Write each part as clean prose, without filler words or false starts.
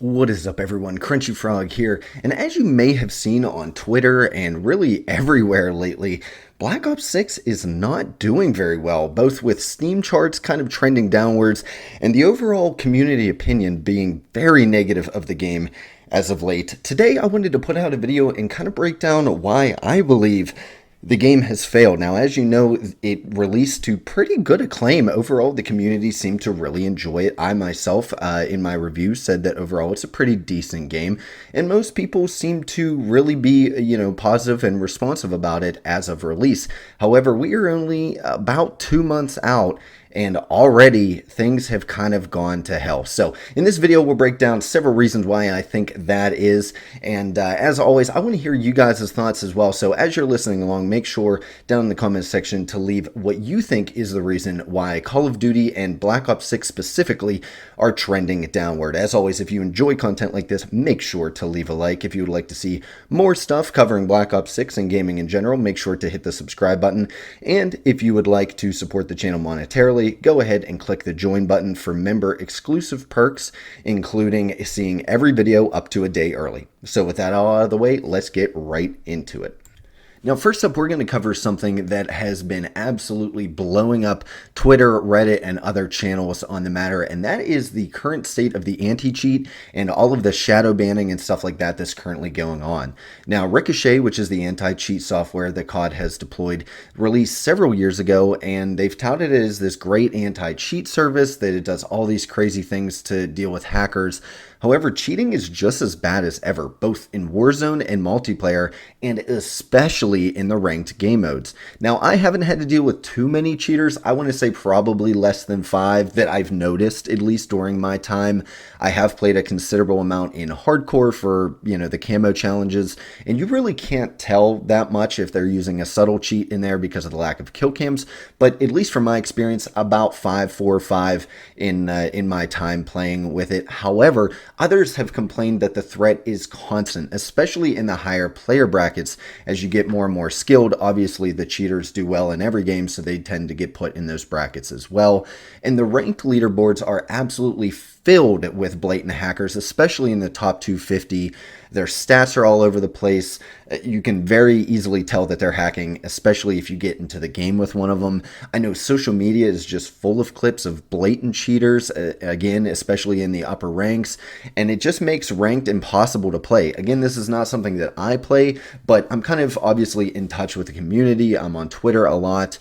What is up, everyone? Crunchy Frog here, and as you may have seen on Twitter and really everywhere lately, Black Ops 6 is not doing very well, both with Steam charts kind of trending downwards and the overall community opinion being very negative of the game as of late. Today, I wanted to put out a video and kind of break down why I believe the game has failed. Now, as you know, it released to pretty good acclaim. Overall, the community seemed to really enjoy it. I myself, in my review, said that overall it's a pretty decent game. And most people seem to really be, positive and responsive about it as of release. However, we are only about 2 months out, and already things have kind of gone to hell. So in this video, we'll break down several reasons why I think that is. And as always, I want to hear you guys' thoughts as well. So as you're listening along, make sure down in the comments section to leave what you think is the reason why Call of Duty and Black Ops 6 specifically are trending downward. As always, if you enjoy content like this, make sure to leave a like. If you would like to see more stuff covering Black Ops 6 and gaming in general, make sure to hit the subscribe button. And if you would like to support the channel monetarily, go ahead and click the join button for member exclusive perks, including seeing every video up to a day early. So with that all out of the way, let's get right into it. Now, first up, we're going to cover something that has been absolutely blowing up Twitter, Reddit, and other channels on the matter, and that is the current state of the anti-cheat and all of the shadow banning and stuff like that that's currently going on. Now, Ricochet, which is the anti-cheat software that COD has deployed, released several years ago, and they've touted it as this great anti-cheat service, that it does all these crazy things to deal with hackers. However, cheating is just as bad as ever, both in Warzone and multiplayer, and especially in the ranked game modes. Now, I haven't had to deal with too many cheaters. I want to say probably less than 5 that I've noticed, at least during my time. I have played a considerable amount in hardcore for, the camo challenges, and you really can't tell that much if they're using a subtle cheat in there because of the lack of kill cams. But at least from my experience, about 4 or 5 in my time playing with it. However, others have complained that the threat is constant, especially in the higher player brackets. As you get more and more skilled, obviously the cheaters do well in every game, so they tend to get put in those brackets as well. And the ranked leaderboards are absolutely filled with blatant hackers, especially in the top 250. Their stats are all over the place. You can very easily tell that they're hacking, especially if you get into the game with one of them. I know social media is just full of clips of blatant cheaters, again, especially in the upper ranks, and it just makes ranked impossible to play. Again, this is not something that I play, but I'm kind of obviously in touch with the community. I'm on Twitter a lot,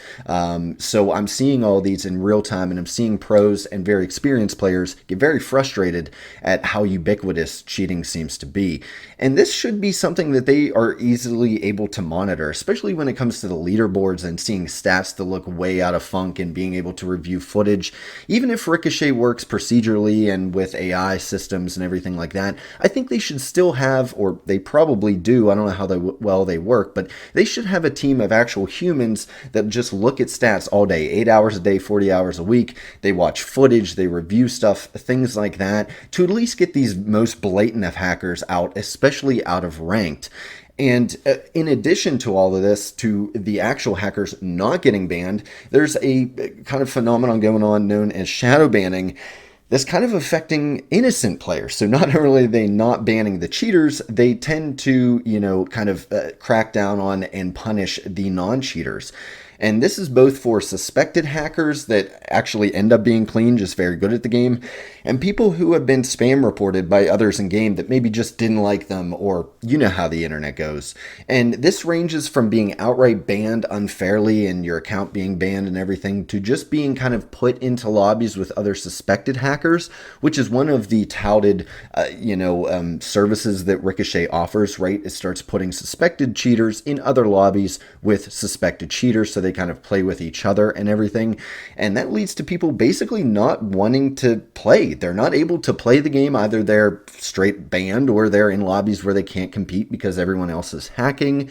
so I'm seeing all these in real time, and I'm seeing pros and very experienced players get very frustrated at how ubiquitous cheating seems to be. And this should be something that they are easily able to monitor, especially when it comes to the leaderboards and seeing stats that look way out of funk and being able to review footage. Even if Ricochet works procedurally and with AI systems and everything like that, I think they should still have, or they probably do, I don't know how well they work, but they should have a team of actual humans that just look at stats all day, 8 hours a day, 40 hours a week. They watch footage, they review stuff, things like that, to at least get these most blatant of hackers out, especially out of ranked. And in addition to all of this, to the actual hackers not getting banned, there's a kind of phenomenon going on known as shadow banning that's kind of affecting innocent players. So not only are they not banning the cheaters, they tend to, kind of crack down on and punish the non-cheaters. And this is both for suspected hackers that actually end up being clean, just very good at the game, and people who have been spam reported by others in game that maybe just didn't like them, or you know how the internet goes. And this ranges from being outright banned unfairly and your account being banned and everything, to just being kind of put into lobbies with other suspected hackers, which is one of the touted, services that Ricochet offers, right? It starts putting suspected cheaters in other lobbies with suspected cheaters, so they kind of play with each other and everything. And that leads to people basically not wanting to play. They're not able to play the game. Either they're straight banned or they're in lobbies where they can't compete because everyone else is hacking.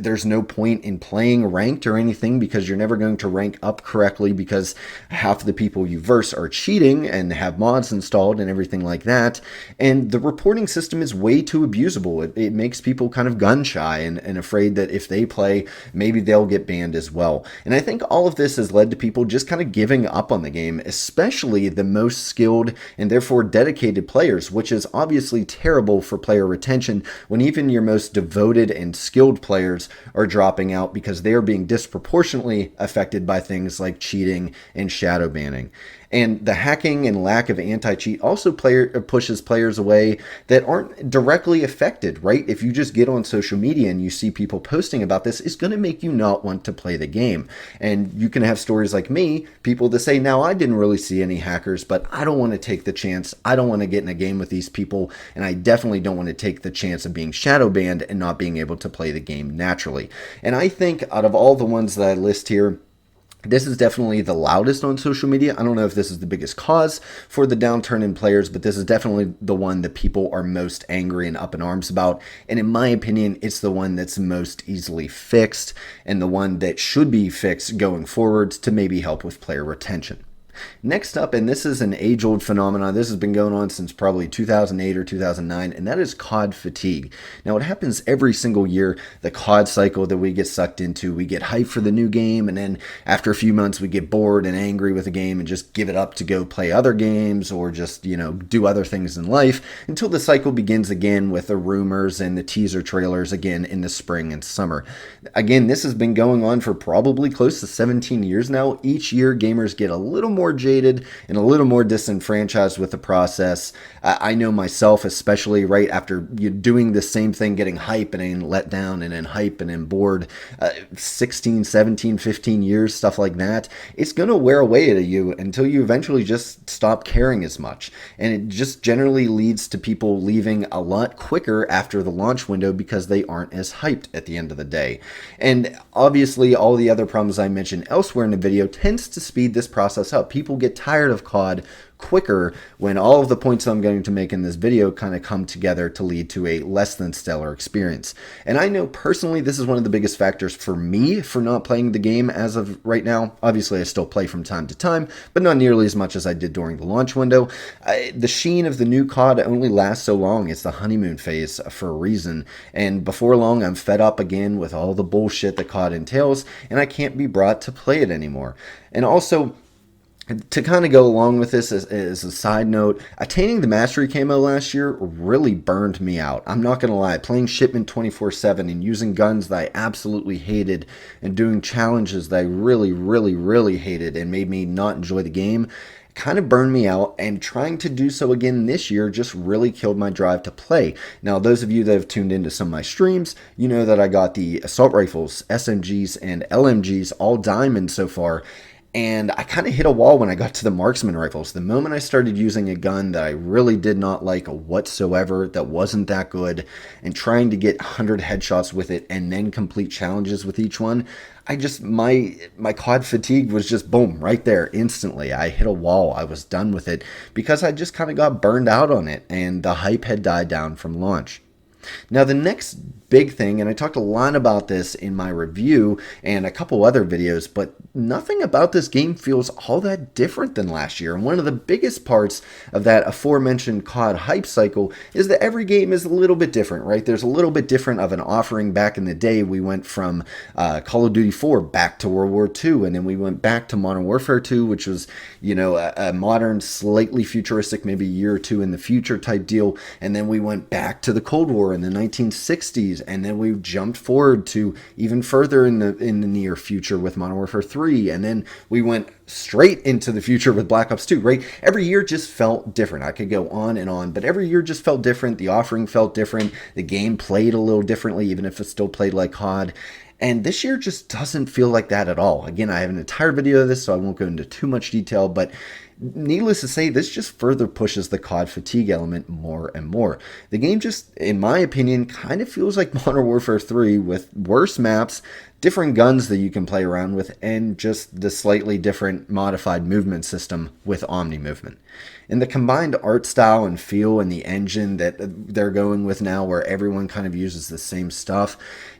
there's no point in playing ranked or anything because you're never going to rank up correctly because half the people you verse are cheating and have mods installed and everything like that. And the reporting system is way too abusable. It makes people kind of gun shy and afraid that if they play, maybe they'll get banned as well. And I think all of this has led to people just kind of giving up on the game, especially the most skilled and therefore dedicated players, which is obviously terrible for player retention when even your most devoted and skilled players are dropping out because they are being disproportionately affected by things like cheating and shadow banning. And the hacking and lack of anti-cheat also pushes players away that aren't directly affected, right? If you just get on social media and you see people posting about this, it's going to make you not want to play the game. And you can have stories like me, people that say, now I didn't really see any hackers, but I don't want to take the chance. I don't want to get in a game with these people. And I definitely don't want to take the chance of being shadow banned and not being able to play the game naturally. And I think out of all the ones that I list here, this is definitely the loudest on social media. I don't know if this is the biggest cause for the downturn in players, but this is definitely the one that people are most angry and up in arms about. And in my opinion, it's the one that's most easily fixed and the one that should be fixed going forwards to maybe help with player retention. Next up, and this is an age-old phenomenon, this has been going on since probably 2008 or 2009, and that is COD fatigue. Now, it happens every single year, the COD cycle that we get sucked into. We get hyped for the new game, and then after a few months, we get bored and angry with the game and just give it up to go play other games or just, do other things in life until the cycle begins again with the rumors and the teaser trailers again in the spring and summer. Again, this has been going on for probably close to 17 years now. Each year, gamers get a little more jaded and a little more disenfranchised with the process. I know myself, especially right after doing the same thing, getting hype and then let down and then hype and then bored, 16, 17, 15 years, stuff like that. It's going to wear away at you until you eventually just stop caring as much. And it just generally leads to people leaving a lot quicker after the launch window because they aren't as hyped at the end of the day. And obviously all the other problems I mentioned elsewhere in the video tends to speed this process up. People get tired of COD quicker when all of the points I'm going to make in this video kind of come together to lead to a less than stellar experience. And I know personally this is one of the biggest factors for me for not playing the game as of right now. Obviously I still play from time to time, but not nearly as much as I did during the launch window. The sheen of the new COD only lasts so long. It's the honeymoon phase for a reason. And before long I'm fed up again with all the bullshit that COD entails and I can't be brought to play it anymore. And also, to kind of go along with this as a side note, attaining the Mastery camo last year really burned me out. I'm not going to lie. Playing Shipment 24/7 and using guns that I absolutely hated and doing challenges that I really, really, really hated and made me not enjoy the game kind of burned me out, and trying to do so again this year just really killed my drive to play. Now, those of you that have tuned into some of my streams, you know that I got the assault rifles, SMGs, and LMGs all diamond so far. And I kind of hit a wall when I got to the marksman rifles. The moment I started using a gun that I really did not like whatsoever, that wasn't that good, and trying to get 100 headshots with it and then complete challenges with each one, my COD fatigue was just boom, right there, instantly. I hit a wall. I was done with it because I just kind of got burned out on it and the hype had died down from launch. Now, the next big thing, and I talked a lot about this in my review and a couple other videos, but nothing about this game feels all that different than last year. And one of the biggest parts of that aforementioned COD hype cycle is that every game is a little bit different, right? There's a little bit different of an offering. Back in the day, we went from Call of Duty 4 back to World War II, and then we went back to Modern Warfare 2, which was, a modern, slightly futuristic, maybe a year or two in the future type deal. And then we went back to the Cold War in the 1960s, and then we jumped forward to even further in the near future with Modern Warfare 3, and then we went straight into the future with Black Ops 2, right? Every year just felt different. I could go on, but every year just felt different. The offering felt different. The game played a little differently, even if it still played like COD. And this year just doesn't feel like that at all. Again, I have an entire video of this, so I won't go into too much detail, but Needless to say, this just further pushes the COD fatigue element more and more. The game just, in my opinion, kind of feels like Modern Warfare 3 with worse maps, different guns that you can play around with, and just the slightly different modified movement system with Omni movement. And the combined art style and feel and the engine that they're going with now, where everyone kind of uses the same stuff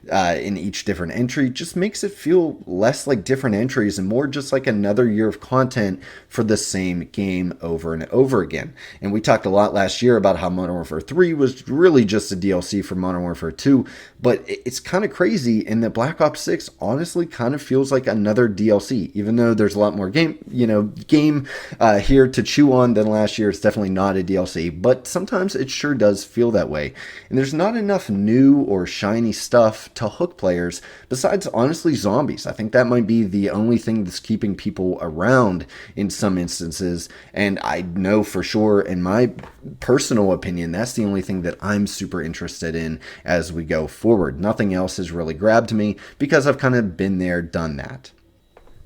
in each different entry, just makes it feel less like different entries and more just like another year of content for the same game over and over again. And we talked a lot last year about how Modern Warfare 3 was really just a DLC for Modern Warfare 2, but it's kind of crazy in that Black Ops 6 honestly kind of feels like another DLC, even though there's a lot more game here to chew on than last year. It's definitely not a DLC, but sometimes it sure does feel that way. And there's not enough new or shiny stuff to hook players besides honestly zombies. I think that might be the only thing that's keeping people around in some instances, and I know for sure in my personal opinion that's the only thing that I'm super interested in as we go forward. Nothing else has really grabbed me because I've kind of been there, done that.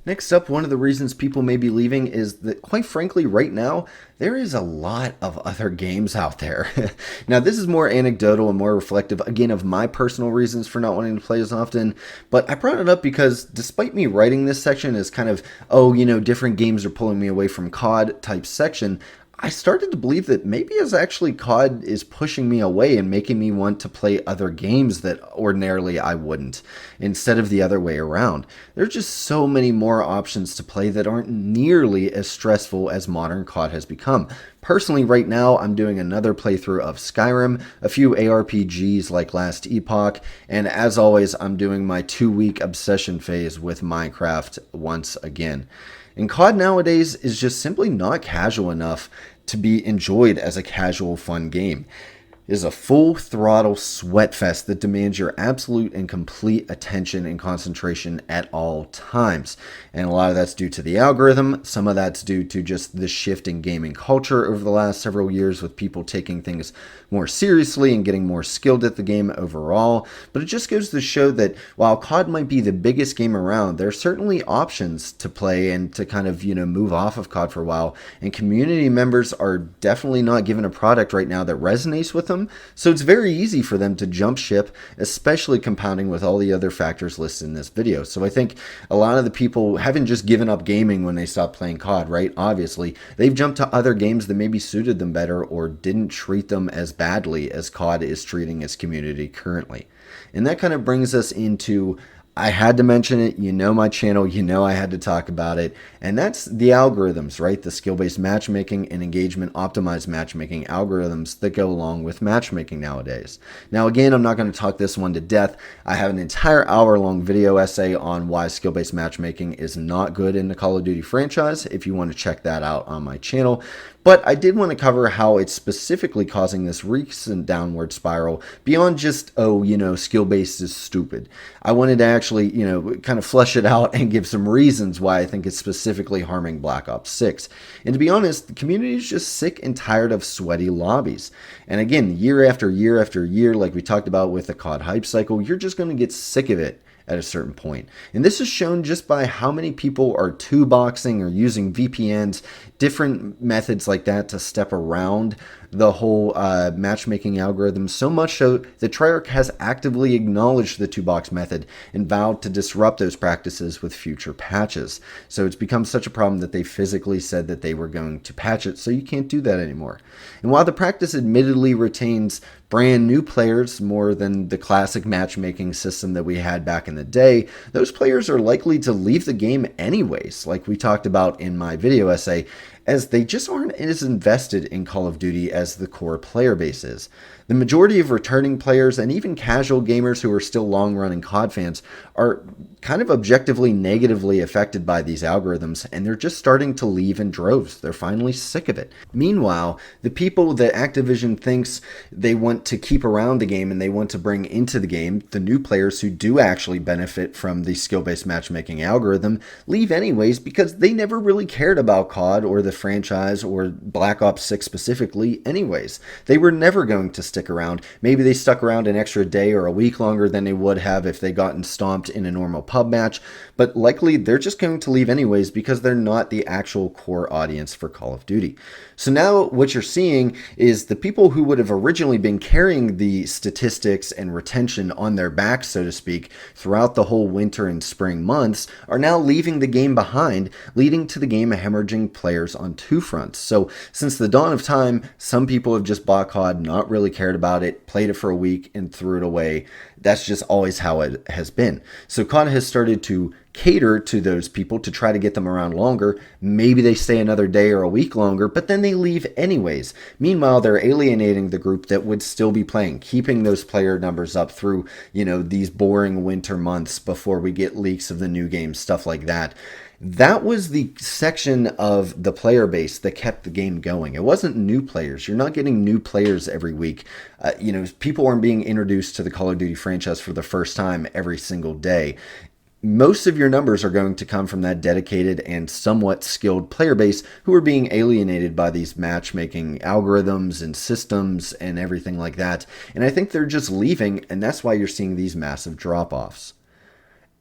Next up, one of the reasons people may be leaving is that, quite frankly, right now, there is a lot of other games out there. Now, this is more anecdotal and more reflective, again, of my personal reasons for not wanting to play as often, but I brought it up because despite me writing this section as kind of, different games are pulling me away from COD type section, I started to believe that maybe it's actually COD is pushing me away and making me want to play other games that ordinarily I wouldn't, instead of the other way around. There's just so many more options to play that aren't nearly as stressful as modern COD has become. Personally, right now, I'm doing another playthrough of Skyrim, a few ARPGs like Last Epoch, and as always, I'm doing my 2-week obsession phase with Minecraft once again. And COD nowadays is just simply not casual enough to be enjoyed as a casual, fun game. It is a full throttle sweat fest that demands your absolute and complete attention and concentration at all times. And a lot of that's due to the algorithm. Some of that's due to just the shift in gaming culture over the last several years, with people taking things more seriously and getting more skilled at the game overall. But it just goes to show that while COD might be the biggest game around, there are certainly options to play and to kind of, move off of COD for a while. And community members are definitely not given a product right now that resonates with them. So it's very easy for them to jump ship, especially compounding with all the other factors listed in this video. So I think a lot of the people haven't just given up gaming when they stopped playing COD, right? Obviously, they've jumped to other games that maybe suited them better or didn't treat them as badly as COD is treating its community currently. And that kind of brings us into, I had to mention it, my channel, I had to talk about it, and that's the algorithms, right? The skill-based matchmaking and engagement optimized matchmaking algorithms that go along with matchmaking nowadays. Now, again, I'm not going to talk this one to death. I have an entire hour-long video essay on why skill-based matchmaking is not good in the Call of Duty franchise, if you want to check that out on my channel. But I did want to cover how it's specifically causing this recent downward spiral beyond just, skill-based is stupid. I wanted to actually, kind of flesh it out and give some reasons why I think it's specifically harming Black Ops 6. And to be honest, the community is just sick and tired of sweaty lobbies. And again, year after year after year, like we talked about with the COD hype cycle, you're just going to get sick of it at a certain point. And this is shown just by how many people are two-boxing or using VPNs, different methods like that to step around the whole matchmaking algorithm, so much so that Treyarch has actively acknowledged the two-box method and vowed to disrupt those practices with future patches. So it's become such a problem that they physically said that they were going to patch it, so you can't do that anymore. And while the practice admittedly retains brand new players more than the classic matchmaking system that we had back in the day, those players are likely to leave the game anyways, like we talked about in my video essay, as they just aren't as invested in Call of Duty as the core player base is. The majority of returning players and even casual gamers who are still long-running COD fans are kind of objectively negatively affected by these algorithms, and they're just starting to leave in droves. They're finally sick of it. Meanwhile, the people that Activision thinks they want to keep around the game and they want to bring into the game, the new players who do actually benefit from the skill-based matchmaking algorithm, leave anyways because they never really cared about COD or the franchise or Black Ops 6 specifically anyways. They were never going to stick around. Maybe they stuck around an extra day or a week longer than they would have if they gotten stomped in a normal pub match, but likely they're just going to leave anyways because they're not the actual core audience for Call of Duty. So now what you're seeing is the people who would have originally been carrying the statistics and retention on their backs, so to speak, throughout the whole winter and spring months are now leaving the game behind, leading to the game hemorrhaging players on two fronts. So since the dawn of time, some people have just bought COD, not really cared about it, played it for a week and threw it away. That's just always how it has been. So COD has started to cater to those people to try to get them around longer. Maybe they stay another day or a week longer, but then they leave anyways. Meanwhile, they're alienating the group that would still be playing, keeping those player numbers up through, these boring winter months before we get leaks of the new game, stuff like that. That was the section of the player base that kept the game going. It wasn't new players. You're not getting new players every week. People aren't being introduced to the Call of Duty franchise for the first time every single day. Most of your numbers are going to come from that dedicated and somewhat skilled player base who are being alienated by these matchmaking algorithms and systems and everything like that. And I think they're just leaving, and that's why you're seeing these massive drop-offs.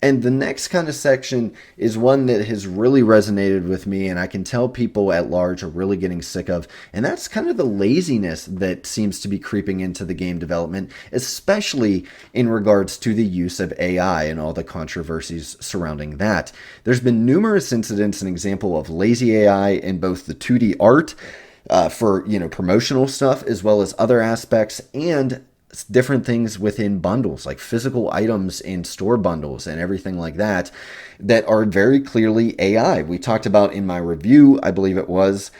And the next kind of section is one that has really resonated with me, and I can tell people at large are really getting sick of, and that's kind of the laziness that seems to be creeping into the game development, especially in regards to the use of AI and all the controversies surrounding that. There's been numerous incidents, an example of lazy AI in both the 2D art for promotional stuff, as well as other aspects, and different things within bundles, like physical items in store bundles and everything like that, that are very clearly AI. We talked about in my review, I believe it was,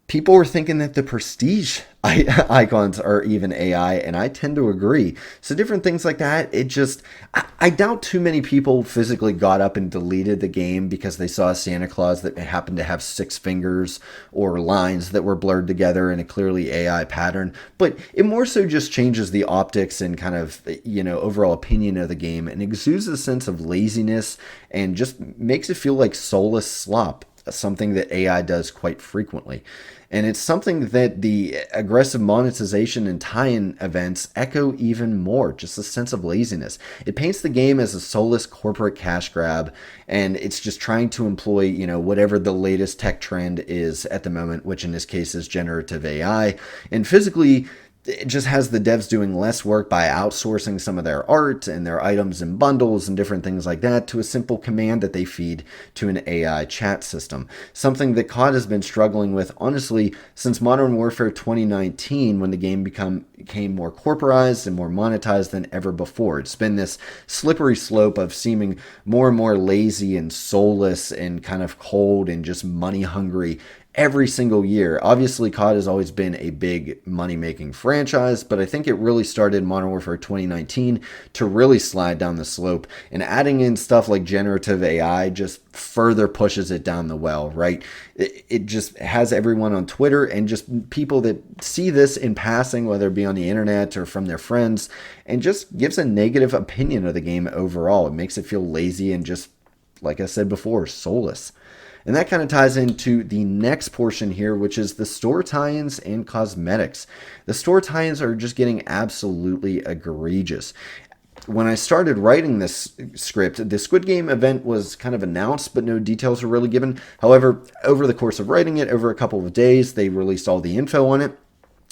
people were thinking that the prestige icons are even AI, and I tend to agree. So different things like that, I doubt too many people physically got up and deleted the game because they saw a Santa Claus that happened to have 6 fingers or lines that were blurred together in a clearly AI pattern. But it more so just changes the optics and kind of, overall opinion of the game, and exudes a sense of laziness and just makes it feel like soulless slop, something that AI does quite frequently. And it's something that the aggressive monetization and tie-in events echo even more, just a sense of laziness. It paints the game as a soulless corporate cash grab, and it's just trying to employ, whatever the latest tech trend is at the moment, which in this case is generative AI. And physically, it just has the devs doing less work by outsourcing some of their art and their items and bundles and different things like that to a simple command that they feed to an AI chat system. Something that COD has been struggling with, honestly, since Modern Warfare 2019, when the game became more corporized and more monetized than ever before. It's been this slippery slope of seeming more and more lazy and soulless and kind of cold and just money hungry every single year. Obviously, COD has always been a big money-making franchise, but I think it really started in Modern Warfare 2019 to really slide down the slope, and adding in stuff like generative AI just further pushes it down the well, right? It just has everyone on Twitter and just people that see this in passing, whether it be on the internet or from their friends, and just gives a negative opinion of the game overall. It makes it feel lazy and just, like I said before, soulless. And that kind of ties into the next portion here, which is the store tie-ins and cosmetics. The store tie-ins are just getting absolutely egregious. When I started writing this script, the Squid Game event was kind of announced, but no details were really given. However, over the course of writing it, over a couple of days, they released all the info on it.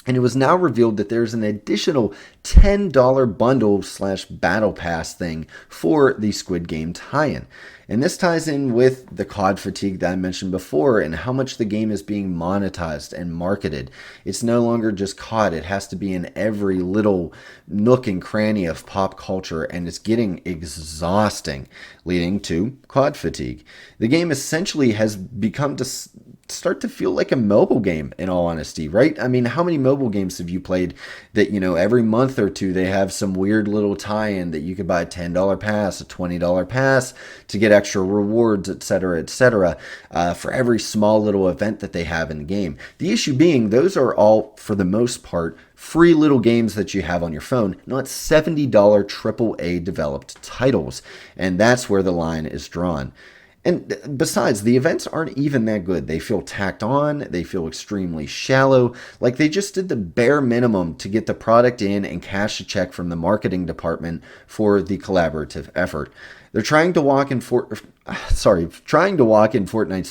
And it was now revealed that there's an additional $10 bundle / battle pass thing for the Squid Game tie-in. And this ties in with the COD fatigue that I mentioned before and how much the game is being monetized and marketed. It's no longer just COD. It has to be in every little nook and cranny of pop culture, and it's getting exhausting, leading to COD fatigue. The game essentially has become to start to feel like a mobile game, in all honesty, right? I mean, how many mobile games have you played that, every month or two they have some weird little tie-in that you could buy a $10 pass, a $20 pass to get extra rewards, etc., for every small little event that they have in the game. The issue being, those are all, for the most part, free little games that you have on your phone, not $70 AAA developed titles. And that's where the line is drawn. And besides, the events aren't even that good. They feel tacked on. They feel extremely shallow. Like they just did the bare minimum to get the product in and cash a check from the marketing department for the collaborative effort. They're trying to walk in Fortnite's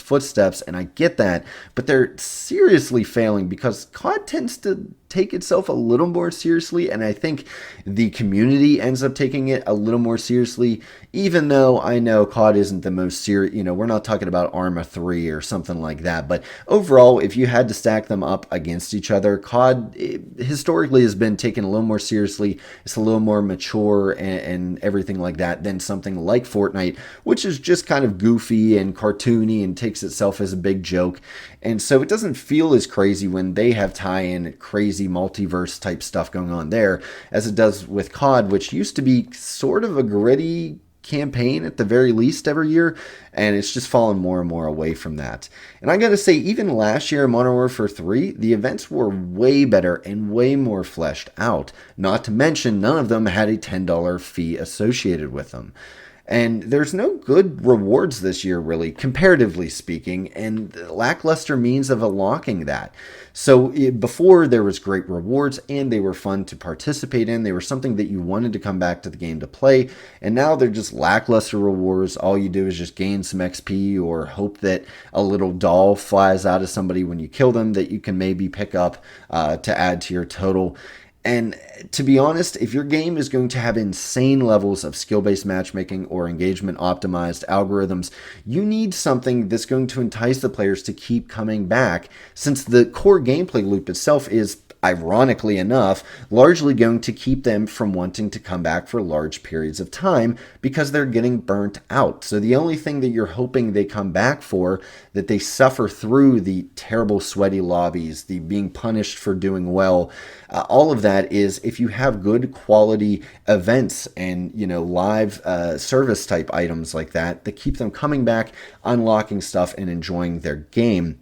footsteps, and I get that, but they're seriously failing because COD tends to take itself a little more seriously, and I think the community ends up taking it a little more seriously, even though I know COD isn't the most serious, we're not talking about Arma 3 or something like that, but overall, if you had to stack them up against each other, COD historically has been taken a little more seriously. It's a little more mature and everything like that than something like Fortnite, which is just kind of goofy and cartoony and takes itself as a big joke. And so it doesn't feel as crazy when they have tie-in crazy multiverse type stuff going on there as it does with COD, which used to be sort of a gritty campaign at the very least every year, and it's just fallen more and more away from that. And I gotta say, even last year in Modern Warfare 3, the events were way better and way more fleshed out. Not to mention, none of them had a $10 fee associated with them. And there's no good rewards this year, really, comparatively speaking, and lackluster means of unlocking that. So before, there was great rewards, and they were fun to participate in. They were something that you wanted to come back to the game to play, and now they're just lackluster rewards. All you do is just gain some XP or hope that a little doll flies out of somebody when you kill them that you can maybe pick up to add to your total. And to be honest, if your game is going to have insane levels of skill-based matchmaking or engagement-optimized algorithms, you need something that's going to entice the players to keep coming back, since the core gameplay loop itself is, ironically enough, largely going to keep them from wanting to come back for large periods of time because they're getting burnt out. So the only thing that you're hoping they come back for, that they suffer through the terrible sweaty lobbies, the being punished for doing well, all of that is if you have good quality events and live service type items like that keep them coming back, unlocking stuff, and enjoying their game.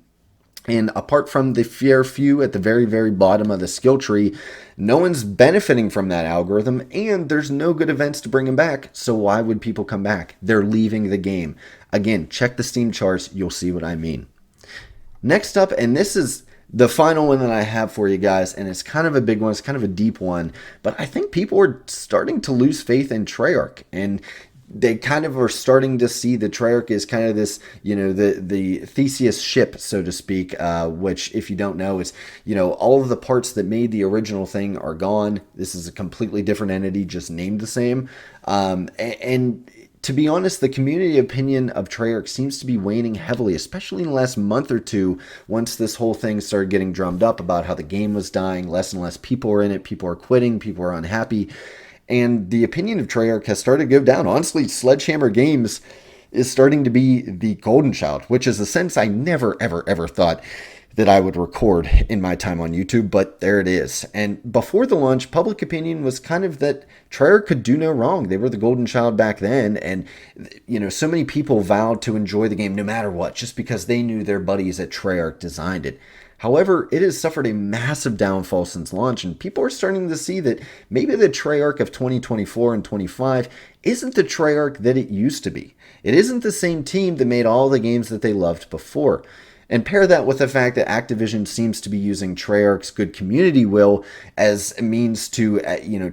And apart from the fair few at the very, very bottom of the skill tree, no one's benefiting from that algorithm, and there's no good events to bring them back. So why would people come back? They're leaving the game. Again, check the Steam charts. You'll see what I mean. Next up, and this is the final one that I have for you guys, and it's kind of a big one. It's kind of a deep one, but I think people are starting to lose faith in Treyarch, and they kind of are starting to see the Treyarch is kind of this, the Theseus ship, so to speak, which, if you don't know, is, all of the parts that made the original thing are gone. This is a completely different entity, just named the same. And to be honest, the community opinion of Treyarch seems to be waning heavily, especially in the last month or two, once this whole thing started getting drummed up about how the game was dying, less and less people are in it, people are quitting, people are unhappy. And the opinion of Treyarch has started to go down. Honestly, Sledgehammer Games is starting to be the golden child, which is a sentence I never, ever, ever thought that I would record in my time on YouTube, but there it is. And before the launch, public opinion was kind of that Treyarch could do no wrong. They were the golden child back then, and so many people vowed to enjoy the game no matter what, just because they knew their buddies at Treyarch designed it. However, it has suffered a massive downfall since launch, and people are starting to see that maybe the Treyarch of 2024 and 25 isn't the Treyarch that it used to be. It isn't the same team that made all the games that they loved before. And pair that with the fact that Activision seems to be using Treyarch's good community will as a means to,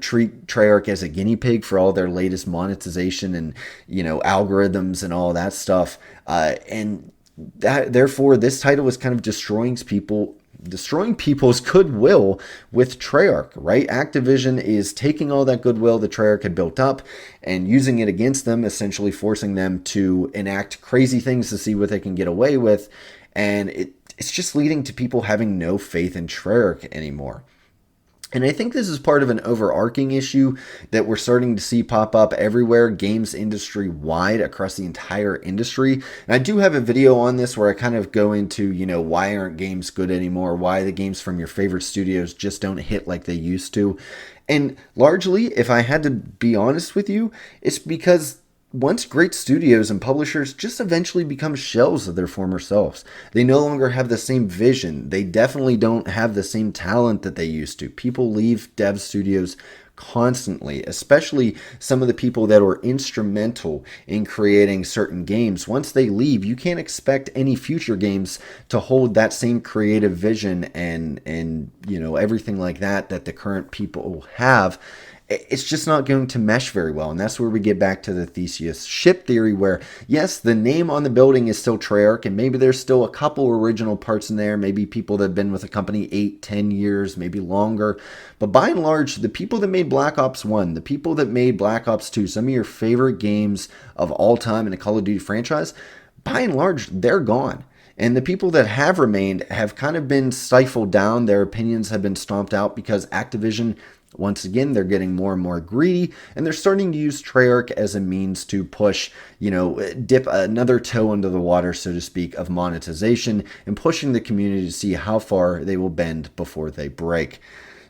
treat Treyarch as a guinea pig for all their latest monetization and, algorithms and all that stuff. And that, therefore, this title was kind of destroying people's goodwill with Treyarch, right? Activision is taking all that goodwill that Treyarch had built up and using it against them, essentially forcing them to enact crazy things to see what they can get away with. And it's just leading to people having no faith in Treyarch anymore. And I think this is part of an overarching issue that we're starting to see pop up everywhere, games industry wide, across the entire industry. And I do have a video on this where I kind of go into, why aren't games good anymore? Why the games from your favorite studios just don't hit like they used to. And largely, if I had to be honest with you, it's because once great studios and publishers just eventually become shells of their former selves. They no longer have the same vision. They definitely don't have the same talent that they used to. People leave dev studios constantly, especially some of the people that were instrumental in creating certain games. Once they leave, you can't expect any future games to hold that same creative vision and everything like that the current people have. it's just not going to mesh very well. And that's where we get back to the Theseus ship theory, where yes, the name on the building is still Treyarch, and maybe there's still a couple original parts in there, maybe people that have been with the company 8, 10 years, maybe longer. But by and large, the people that made Black Ops 1, the people that made Black Ops 2, some of your favorite games of all time in a Call of Duty franchise, by and large, they're gone. And the people that have remained have kind of been stifled down. Their opinions have been stomped out because Activision, once again, they're getting more and more greedy, and they're starting to use Treyarch as a means to push, dip another toe into the water, so to speak, of monetization and pushing the community to see how far they will bend before they break.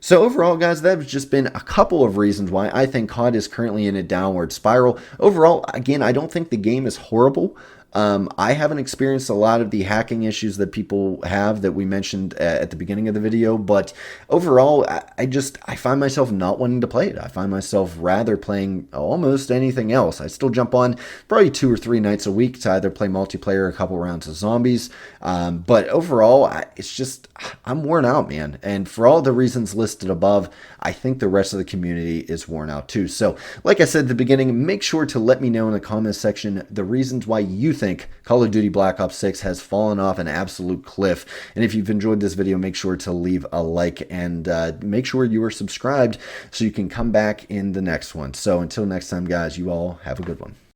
So overall, guys, that has just been a couple of reasons why I think COD is currently in a downward spiral. Overall, again, I don't think the game is horrible. I haven't experienced a lot of the hacking issues that people have that we mentioned at the beginning of the video, but overall, I find myself not wanting to play it. I find myself rather playing almost anything else. I still jump on probably 2 or 3 nights a week to either play multiplayer or a couple rounds of zombies. But overall, it's just, I'm worn out, man. And for all the reasons listed above, I think the rest of the community is worn out too. So, like I said at the beginning, make sure to let me know in the comments section the reasons why you think Call of Duty Black Ops 6 has fallen off an absolute cliff. And if you've enjoyed this video, make sure to leave a like and make sure you are subscribed so you can come back in the next one. So until next time, guys, you all have a good one.